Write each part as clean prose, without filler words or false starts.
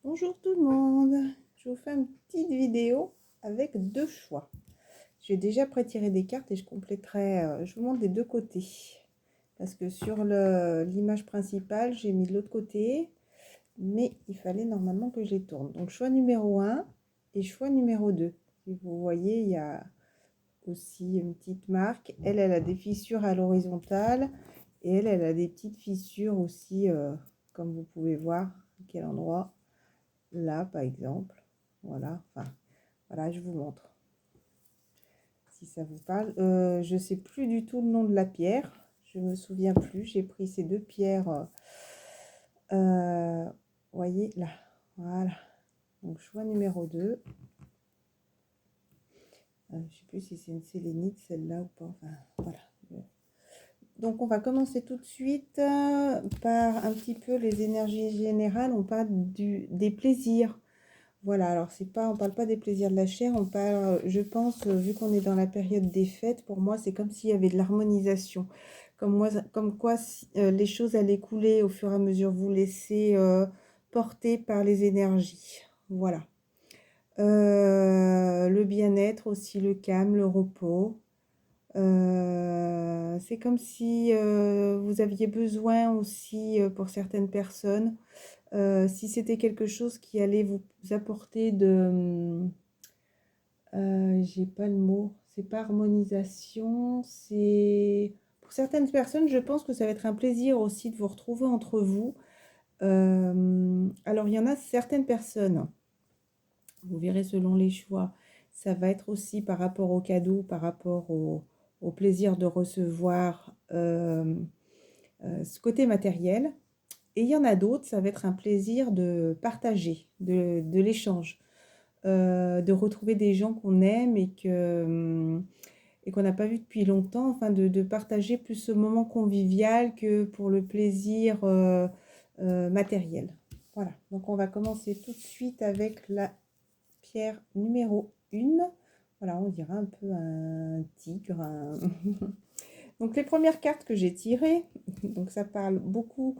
Bonjour tout le monde, je vous fais une petite vidéo avec deux choix. J'ai déjà pré-tiré des cartes et je compléterai, je vous montre des deux côtés. Parce que sur l'image principale, j'ai mis de l'autre côté, mais il fallait normalement que je les tourne. Donc choix numéro 1 et choix numéro 2. Si vous voyez, il y a aussi une petite marque. Elle a des fissures à l'horizontale et elle a des petites fissures aussi, comme vous pouvez voir, à quel endroit. Là, par exemple, voilà, enfin, voilà, je vous montre si ça vous parle. Je sais plus du tout le nom de la pierre, je me souviens plus. J'ai pris ces deux pierres, voyez là, voilà. Donc choix numéro 2. Je sais plus si c'est une sélénite celle-là ou pas. Enfin, voilà. Donc on va commencer tout de suite par un petit peu les énergies générales. On parle des plaisirs. Voilà, alors c'est pas, on parle pas des plaisirs de la chair, on parle, je pense, vu qu'on est dans la période des fêtes, pour moi c'est comme s'il y avait de l'harmonisation, comme quoi les choses allaient couler au fur et à mesure, vous laissez porter par les énergies. Voilà. Le bien-être aussi, le calme, le repos. C'est comme si vous aviez besoin aussi pour certaines personnes si c'était quelque chose qui allait vous apporter j'ai pas le mot, c'est pas harmonisation, c'est... Pour certaines personnes, je pense que ça va être un plaisir aussi de vous retrouver entre vous. Alors, il y en a certaines personnes, vous verrez selon les choix, ça va être aussi par rapport au cadeau, par rapport au plaisir de recevoir ce côté matériel. Et il y en a d'autres, ça va être un plaisir de partager, de l'échange, de retrouver des gens qu'on aime et qu'on n'a pas vu depuis longtemps, enfin de partager plus ce moment convivial que pour le plaisir matériel. Voilà, donc on va commencer tout de suite avec la pierre numéro 1. Voilà, on dirait un peu un tigre. Donc les premières cartes que j'ai tirées, donc ça parle beaucoup.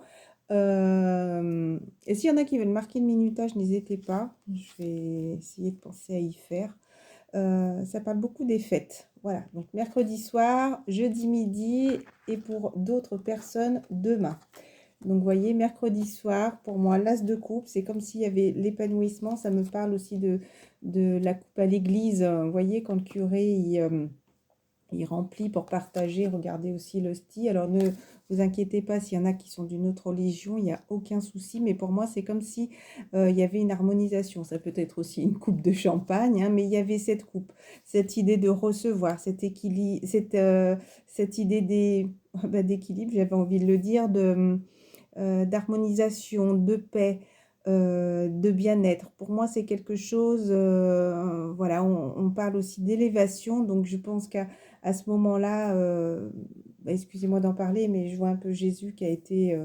Et s'il y en a qui veulent marquer le minutage, n'hésitez pas. Je vais essayer de penser à y faire. Ça parle beaucoup des fêtes. Voilà, donc mercredi soir, jeudi midi et pour d'autres personnes, demain. Donc, vous voyez, mercredi soir, pour moi, l'as de coupe, c'est comme s'il y avait l'épanouissement. Ça me parle aussi de la coupe à l'église. Vous voyez, quand le curé, il remplit pour partager, regardez aussi l'hostie. Alors ne vous inquiétez pas s'il y en a qui sont d'une autre religion, il n'y a aucun souci. Mais pour moi, c'est comme si il y avait une harmonisation. Ça peut être aussi une coupe de champagne, hein, mais il y avait cette coupe, cette idée de recevoir, cet équilibre, cette idée d'équilibre, j'avais envie de le dire, d'harmonisation, de paix, de bien-être. Pour moi, c'est quelque chose, voilà, on parle aussi d'élévation, donc je pense qu'à ce moment-là, excusez-moi d'en parler, mais je vois un peu Jésus qui a été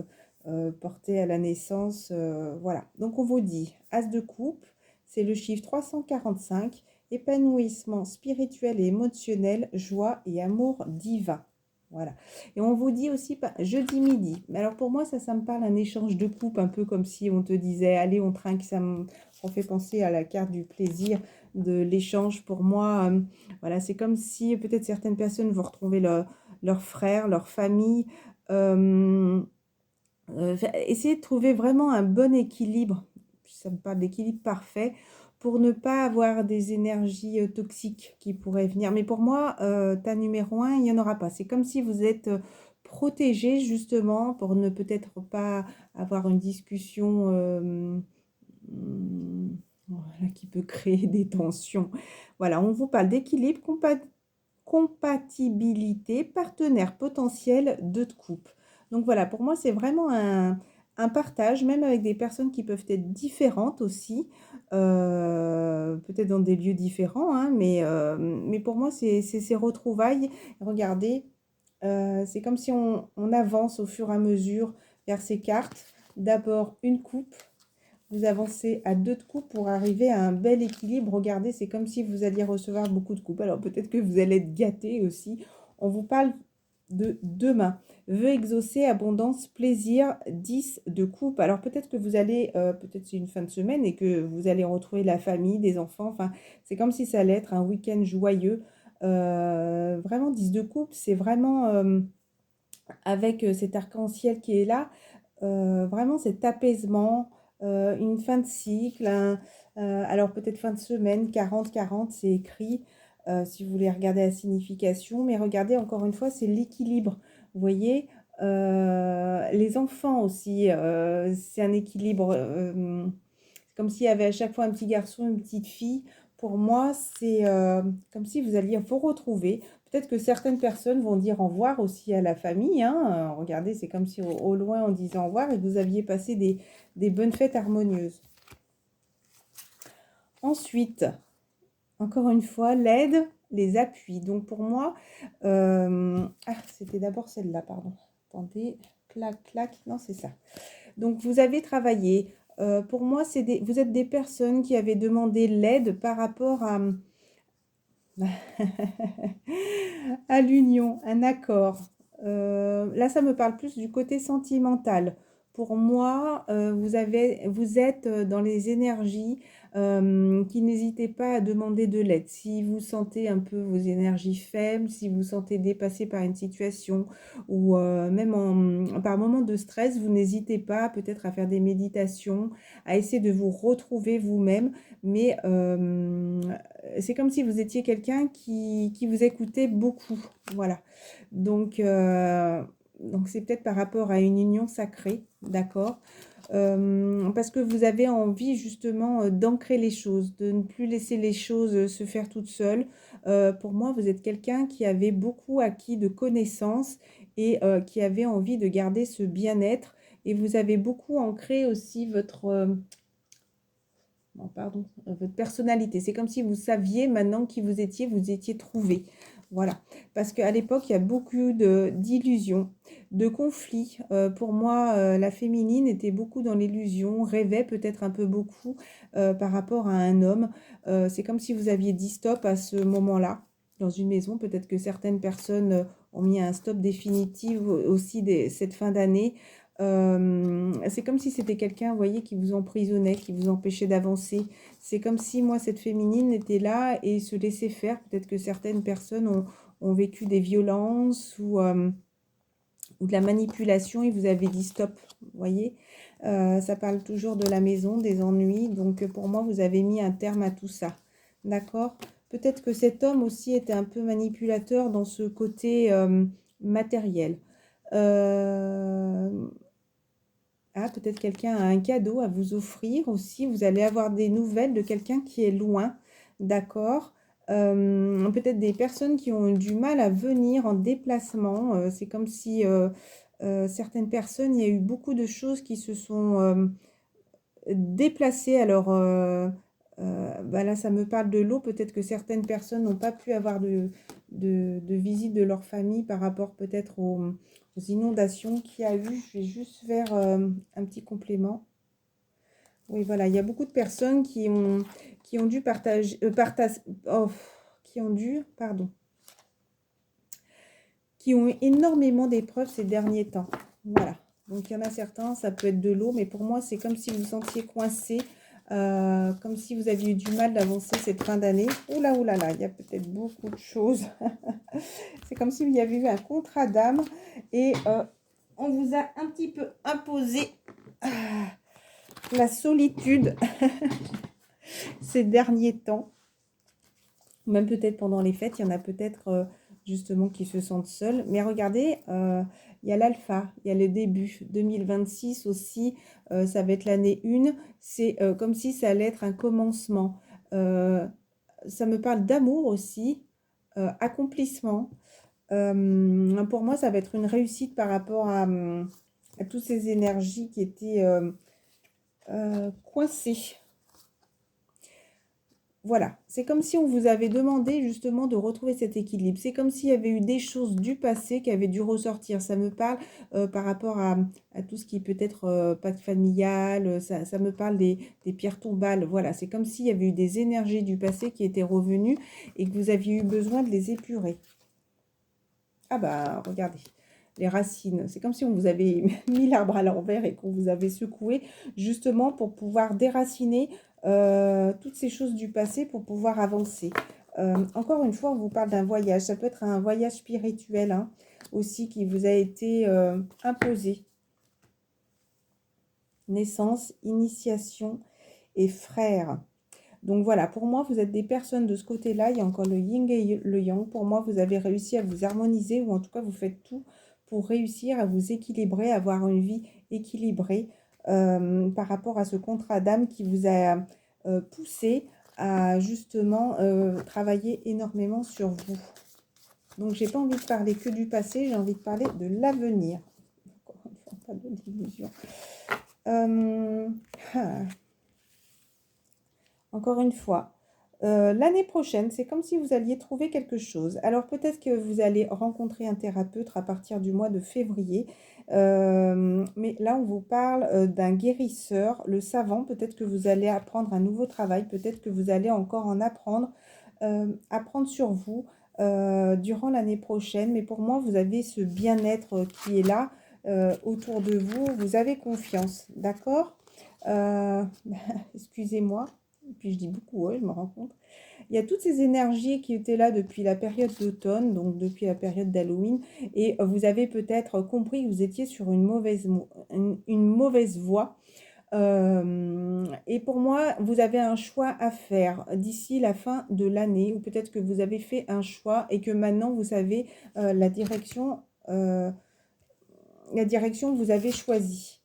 porté à la naissance, voilà. Donc on vous dit, As de coupe, c'est le chiffre 345, épanouissement spirituel et émotionnel, joie et amour divin. Voilà. Et on vous dit aussi jeudi midi. Mais alors pour moi, ça me parle un échange de coupe, un peu comme si on te disait, allez, on trinque. Ça me fait penser à la carte du plaisir, de l'échange. Pour moi, voilà, c'est comme si peut-être certaines personnes vont retrouver leur frère, leur famille. Essayer de trouver vraiment un bon équilibre. Ça me parle d'équilibre parfait pour ne pas avoir des énergies toxiques qui pourraient venir. Mais pour moi, ta numéro 1, il n'y en aura pas. C'est comme si vous êtes protégé justement pour ne peut-être pas avoir une discussion voilà, qui peut créer des tensions. Voilà, on vous parle d'équilibre, compatibilité, partenaire potentiel, deux de couple. Donc voilà, pour moi, c'est vraiment un partage, même avec des personnes qui peuvent être différentes aussi, peut-être dans des lieux différents, hein, mais pour moi, c'est ces retrouvailles. Regardez, c'est comme si on avance au fur et à mesure vers ces cartes. D'abord une coupe, vous avancez à deux de coupe pour arriver à un bel équilibre. Regardez, c'est comme si vous alliez recevoir beaucoup de coupes. Alors peut-être que vous allez être gâté aussi. On vous parle de demain. Veut exaucer abondance, plaisir, 10 de coupe. Alors peut-être que vous allez, peut-être c'est une fin de semaine et que vous allez retrouver la famille, des enfants. Enfin, c'est comme si ça allait être un week-end joyeux. Vraiment 10 de coupe, c'est vraiment avec cet arc-en-ciel qui est là, vraiment cet apaisement, une fin de cycle, alors peut-être fin de semaine, 40-40, c'est écrit, si vous voulez regarder la signification, mais regardez encore une fois, c'est l'équilibre, vous voyez, les enfants aussi, c'est un équilibre, comme s'il y avait à chaque fois un petit garçon, une petite fille. Pour moi, c'est comme si vous alliez vous retrouver. Peut-être que certaines personnes vont dire au revoir aussi à la famille, hein. Regardez, c'est comme si au loin on disait au revoir et vous aviez passé des bonnes fêtes harmonieuses. Ensuite, encore une fois, l'aide, les appuis. Donc pour moi, c'était d'abord celle-là, pardon. Attendez, clac, clac, non, c'est ça. Donc vous avez travaillé. Pour moi, vous êtes des personnes qui avaient demandé l'aide par rapport à l'union, un accord. Là, ça me parle plus du côté sentimental. Pour moi, vous êtes dans les énergies qui n'hésitez pas à demander de l'aide. Si vous sentez un peu vos énergies faibles, si vous sentez dépassé par une situation ou même par moment de stress, vous n'hésitez pas peut-être à faire des méditations, à essayer de vous retrouver vous-même. Mais c'est comme si vous étiez quelqu'un qui vous écoutait beaucoup. Voilà. Donc, donc c'est peut-être par rapport à une union sacrée, d'accord? Parce que vous avez envie justement d'ancrer les choses, de ne plus laisser les choses se faire toutes seules. Pour moi, vous êtes quelqu'un qui avait beaucoup acquis de connaissances et qui avait envie de garder ce bien-être. Et vous avez beaucoup ancré aussi votre personnalité. C'est comme si vous saviez maintenant qui vous étiez trouvé. Voilà. Parce qu'à l'époque, il y a beaucoup d'illusions, de conflits. Pour moi, la féminine était beaucoup dans l'illusion, rêvait peut-être un peu beaucoup par rapport à un homme. C'est comme si vous aviez dit stop à ce moment-là dans une maison. Peut-être que certaines personnes ont mis un stop définitif aussi cette fin d'année. C'est comme si c'était quelqu'un, vous voyez, qui vous emprisonnait, qui vous empêchait d'avancer. C'est comme si moi, cette féminine était là et se laissait faire. Peut-être que certaines personnes ont vécu des violences ou de la manipulation et vous avez dit stop, vous voyez. Ça parle toujours de la maison, des ennuis. Donc pour moi, vous avez mis un terme à tout ça. D'accord? Peut-être que cet homme aussi était un peu manipulateur dans ce côté matériel. Peut-être quelqu'un a un cadeau à vous offrir aussi. Vous allez avoir des nouvelles de quelqu'un qui est loin, d'accord? Peut-être des personnes qui ont du mal à venir en déplacement. C'est comme si certaines personnes, il y a eu beaucoup de choses qui se sont déplacées. Alors là, ça me parle de l'eau. Peut-être que certaines personnes n'ont pas pu avoir de visite de leur famille par rapport peut-être aux inondations qu'il y a eu. Je vais juste faire un petit complément. Oui, voilà, il y a beaucoup de personnes qui ont dû qui ont eu énormément d'épreuves ces derniers temps. Voilà. Donc il y en a certains, ça peut être de l'eau, mais pour moi, c'est comme si vous vous sentiez coincé, comme si vous aviez eu du mal d'avancer cette fin d'année. Oula là, il y a peut-être beaucoup de choses. C'est comme s'il y avait eu un contrat d'âme et on vous a un petit peu imposé la solitude ces derniers temps. Même peut-être pendant les fêtes, il y en a peut-être justement qui se sentent seuls. Mais regardez, il y a l'alpha, il y a le début. 2026 aussi, ça va être l'année 1. C'est comme si ça allait être un commencement. Ça me parle d'amour aussi, accomplissement. Pour moi, ça va être une réussite par rapport à toutes ces énergies qui étaient coincées. Voilà, c'est comme si on vous avait demandé justement de retrouver cet équilibre. C'est comme s'il y avait eu des choses du passé qui avaient dû ressortir. Ça me parle par rapport à tout ce qui peut être pacte familial, ça me parle des pierres tombales. Voilà, c'est comme s'il y avait eu des énergies du passé qui étaient revenues et que vous aviez eu besoin de les épurer. Ah bah, regardez, les racines. C'est comme si on vous avait mis l'arbre à l'envers et qu'on vous avait secoué, justement pour pouvoir déraciner toutes ces choses du passé pour pouvoir avancer. Encore une fois, on vous parle d'un voyage. Ça peut être un voyage spirituel hein, aussi qui vous a été imposé. Naissance, initiation et frère. Donc voilà, pour moi, vous êtes des personnes de ce côté-là. Il y a encore le yin et le yang. Pour moi, vous avez réussi à vous harmoniser ou en tout cas, vous faites tout pour réussir à vous équilibrer, avoir une vie équilibrée par rapport à ce contrat d'âme qui vous a poussé à justement travailler énormément sur vous. Donc, j'ai pas envie de parler que du passé, j'ai envie de parler de l'avenir. Encore une fois, pas de d'illusion. Encore une fois, l'année prochaine, c'est comme si vous alliez trouver quelque chose. Alors peut-être que vous allez rencontrer un thérapeute à partir du mois de février. Mais là, on vous parle d'un guérisseur, le savant. Peut-être que vous allez apprendre un nouveau travail. Peut-être que vous allez encore en apprendre, apprendre sur vous durant l'année prochaine. Mais pour moi, vous avez ce bien-être qui est là autour de vous. Vous avez confiance, d'accord excusez-moi. Puis je dis beaucoup, ouais, je me rends compte. Il y a toutes ces énergies qui étaient là depuis la période d'automne, donc depuis la période d'Halloween, et vous avez peut-être compris que vous étiez sur une mauvaise voie. Et pour moi, vous avez un choix à faire d'ici la fin de l'année, ou peut-être que vous avez fait un choix et que maintenant vous savez la direction que vous avez choisie.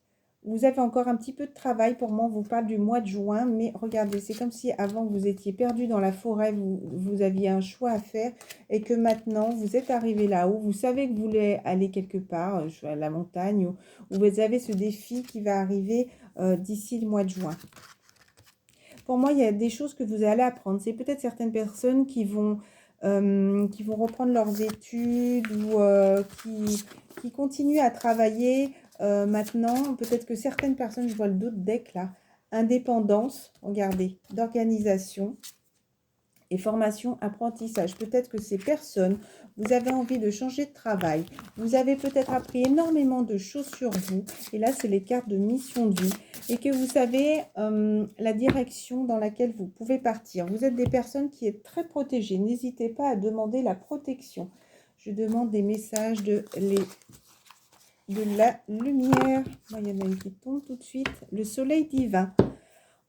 Vous avez encore un petit peu de travail. Pour moi, on vous parle du mois de juin. Mais regardez, c'est comme si avant, vous étiez perdu dans la forêt. Vous aviez un choix à faire. Et que maintenant, vous êtes arrivé là-haut. Vous savez que vous voulez aller quelque part, à la montagne. Ou vous avez ce défi qui va arriver d'ici le mois de juin. Pour moi, il y a des choses que vous allez apprendre. C'est peut-être certaines personnes qui vont reprendre leurs études ou qui continuent à travailler maintenant. Peut-être que certaines personnes, je vois le d'autres decks là, indépendance, regardez, d'organisation et formation, apprentissage. Peut-être que ces personnes, vous avez envie de changer de travail. Vous avez peut-être appris énormément de choses sur vous. Et là, c'est les cartes de mission de vie. Et que vous savez la direction dans laquelle vous pouvez partir. Vous êtes des personnes qui êtes très protégées. N'hésitez pas à demander la protection. Je demande des messages de la lumière. Moi, il y en a une qui tombe tout de suite. Le soleil divin.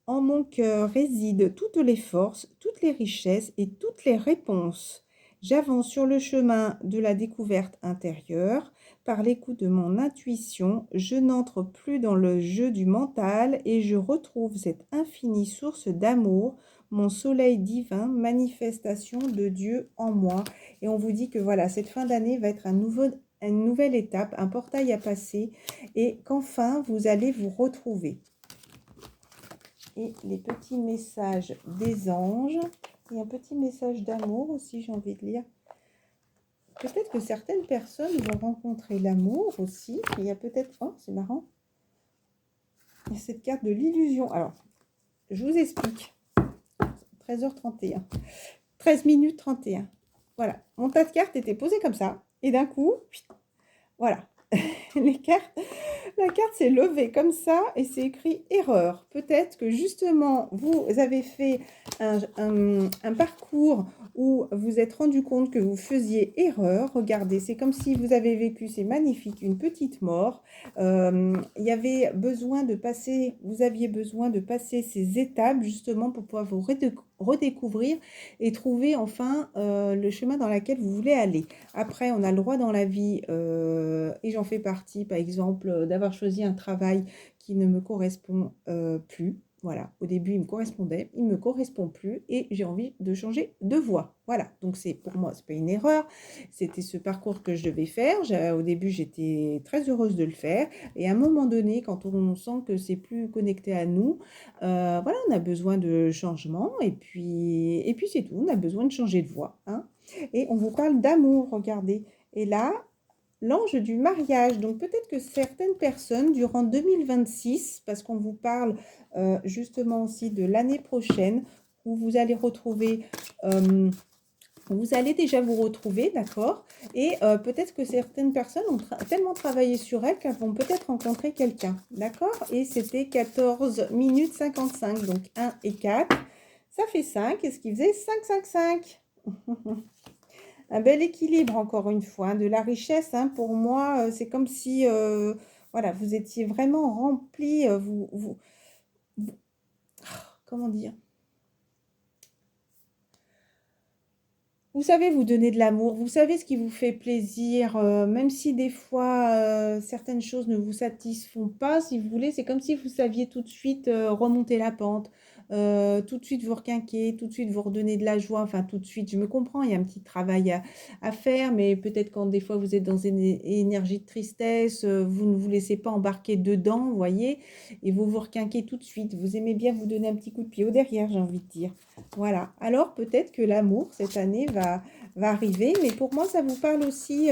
En mon cœur résident toutes les forces, toutes les richesses et toutes les réponses. J'avance sur le chemin de la découverte intérieure. Par l'écoute de mon intuition, je n'entre plus dans le jeu du mental et je retrouve cette infinie source d'amour, mon soleil divin, manifestation de Dieu en moi. Et on vous dit que voilà, cette fin d'année va être une nouvelle étape, un portail à passer et qu'enfin vous allez vous retrouver. Et les petits messages des anges. Et un petit message d'amour aussi, j'ai envie de lire. Peut-être que certaines personnes vont rencontrer l'amour aussi. Il y a peut-être... Oh, c'est marrant. Il y a cette carte de l'illusion. Alors, je vous explique. 13h31. 13 minutes 31. Voilà. Mon tas de cartes était posé comme ça. Et d'un coup, voilà. Les cartes... La carte s'est levée comme ça et c'est écrit erreur. Peut-être que justement, vous avez fait un parcours où vous êtes rendu compte que vous faisiez erreur. Regardez, c'est comme si vous avez vécu, c'est magnifique, une petite mort. Il y avait besoin de passer, vous aviez besoin de passer ces étapes justement pour pouvoir vous redécouvrir et trouver enfin le chemin dans lequel vous voulez aller. Après, on a le droit dans la vie, et j'en fais partie, par exemple, d'avoir choisi un travail qui ne me correspond plus. Voilà, au début, il me correspondait, il ne me correspond plus et j'ai envie de changer de voie. Voilà, donc c'est pour moi, ce n'est pas une erreur, c'était ce parcours que je devais faire. Au début, j'étais très heureuse de le faire et à un moment donné, quand on sent que c'est plus connecté à nous, voilà, on a besoin de changement et puis c'est tout, on a besoin de changer de voie. Hein. Et on vous parle d'amour, regardez. Et là, l'ange du mariage. Donc peut-être que certaines personnes, durant 2026, parce qu'on vous parle justement aussi de l'année prochaine, où vous allez retrouver Vous allez déjà vous retrouver, d'accord? Et peut-être que certaines personnes ont tellement travaillé sur elles qu'elles vont peut-être rencontrer quelqu'un, d'accord? Et c'était 14 minutes 55, donc 1 et 4, ça fait 5. Et ce qui faisait 5, 5, 5. Un bel équilibre, encore une fois, hein, de la richesse, hein. Pour moi, c'est comme si, voilà, vous étiez vraiment rempli, comment dire? Vous savez vous donner de l'amour, vous savez ce qui vous fait plaisir, même si des fois, certaines choses ne vous satisfont pas, si vous voulez, c'est comme si vous saviez tout de suite, remonter la pente, tout de suite vous requinquer, tout de suite vous redonner de la joie, enfin tout de suite, je me comprends, il y a un petit travail à faire, mais peut-être quand des fois vous êtes dans une énergie de tristesse, vous ne vous laissez pas embarquer dedans, vous voyez? Et vous vous requinquez tout de suite. Vous aimez bien vous donner un petit coup de pied au derrière, j'ai envie de dire. Voilà, alors peut-être que l'amour cette année va arriver, mais pour moi ça vous parle aussi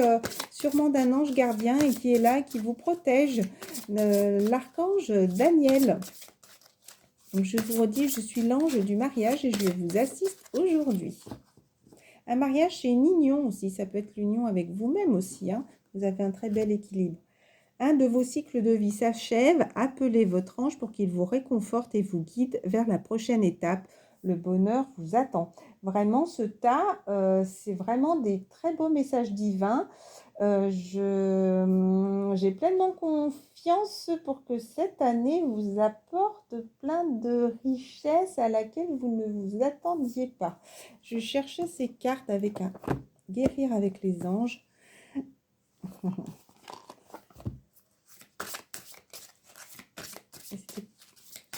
sûrement d'un ange gardien et qui est là, qui vous protège, l'archange Daniel. Donc je vous redis, je suis l'ange du mariage et je vous assiste aujourd'hui. Un mariage, c'est une union aussi, ça peut être l'union avec vous-même aussi, hein. Vous avez un très bel équilibre. Un de vos cycles de vie s'achève, appelez votre ange pour qu'il vous réconforte et vous guide vers la prochaine étape. Le bonheur vous attend. Vraiment, ce tas, c'est vraiment des très beaux messages divins. J'ai pleinement confiance pour que cette année vous apporte plein de richesses à laquelle vous ne vous attendiez pas. Je cherchais ces cartes avec un guérir avec les anges.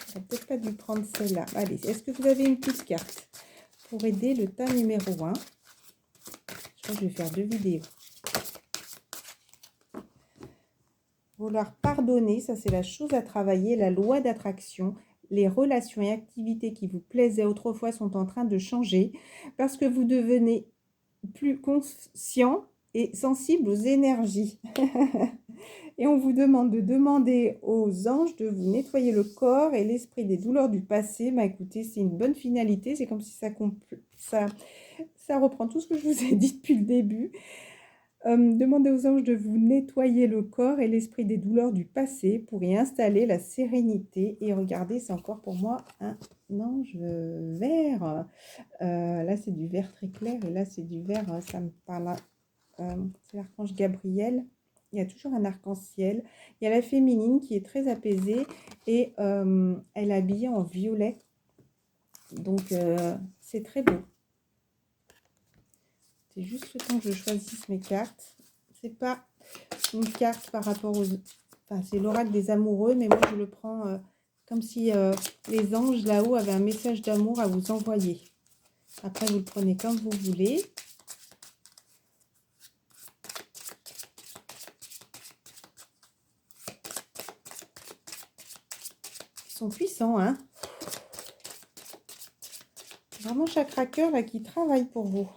J'aurais peut-être pas dû prendre celle-là. Allez, est-ce que vous avez une petite carte pour aider le tas numéro 1? Je crois que je vais faire 2 vidéos. Vouloir pardonner, ça c'est la chose à travailler, la loi d'attraction. Les relations et activités qui vous plaisaient autrefois sont en train de changer parce que vous devenez plus conscient et sensible aux énergies. Et on vous demande de demander aux anges de vous nettoyer le corps et l'esprit des douleurs du passé. Bah écoutez, c'est une bonne finalité. C'est comme si ça reprend tout ce que je vous ai dit depuis le début. Demandez aux anges de vous nettoyer le corps et l'esprit des douleurs du passé pour y installer la sérénité. Et regardez, c'est encore pour moi un ange vert. Là, c'est du vert très clair et là, c'est du vert, ça me parle. C'est l'archange Gabriel. Il y a toujours un arc-en-ciel. Il y a la féminine qui est très apaisée et elle est habillée en violet. Donc, c'est très beau. C'est juste le temps que je choisisse mes cartes. C'est pas une carte par rapport aux... Enfin, c'est l'oracle des amoureux, mais moi, je le prends comme si les anges là-haut avaient un message d'amour à vous envoyer. Après, vous le prenez comme vous voulez. Ils sont puissants, hein. Vraiment chakra cœur là qui travaille pour vous.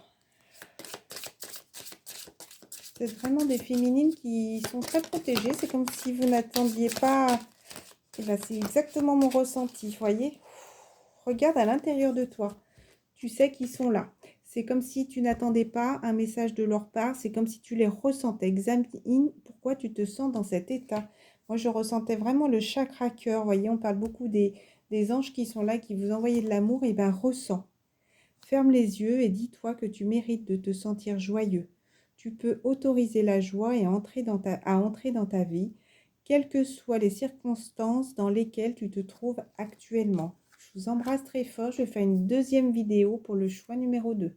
C'est vraiment des féminines qui sont très protégées. C'est comme si vous n'attendiez pas. Et là, c'est exactement mon ressenti, voyez. Regarde à l'intérieur de toi. Tu sais qu'ils sont là. C'est comme si tu n'attendais pas un message de leur part. C'est comme si tu les ressentais. Examine pourquoi tu te sens dans cet état. Moi, je ressentais vraiment le chakra cœur. Voyez, on parle beaucoup des anges qui sont là, qui vous envoient de l'amour. Et bien, ressens. Ferme les yeux et dis-toi que tu mérites de te sentir joyeux. Tu peux autoriser la joie et entrer dans ta vie, quelles que soient les circonstances dans lesquelles tu te trouves actuellement. Je vous embrasse très fort. Je fais une deuxième vidéo pour le choix numéro 2.